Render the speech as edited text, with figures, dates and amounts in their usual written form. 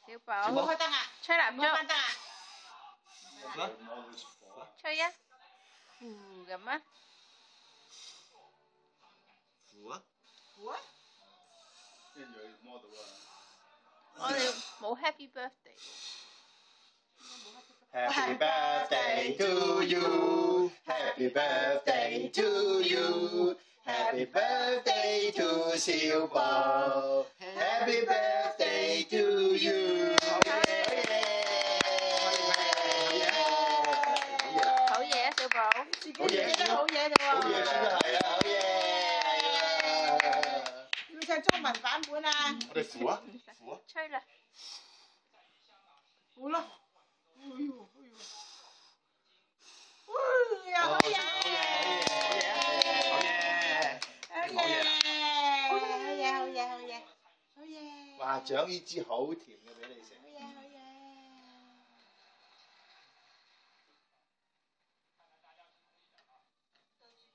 小寶，冇開燈啊！吹蠟冇關燭，燈啊！吹啊！呼咁啊！扶啊！扶啊！跟住佢摸到啊！我哋冇 Happy Birthday。Happy birthday to you, Happy birthday to you, Happy birthday to 小寶 ，Happy birthday to you。好嘢啊，小寶！自己記得好嘢啫喎！好嘢先係啊！好嘢！要唱中文版本啊！我哋扶啊！扶啊！吹啦！扶咯！哎呀！好嘢！好嘢！好嘢！好嘢！哇！獎呢支好甜嘅俾你食。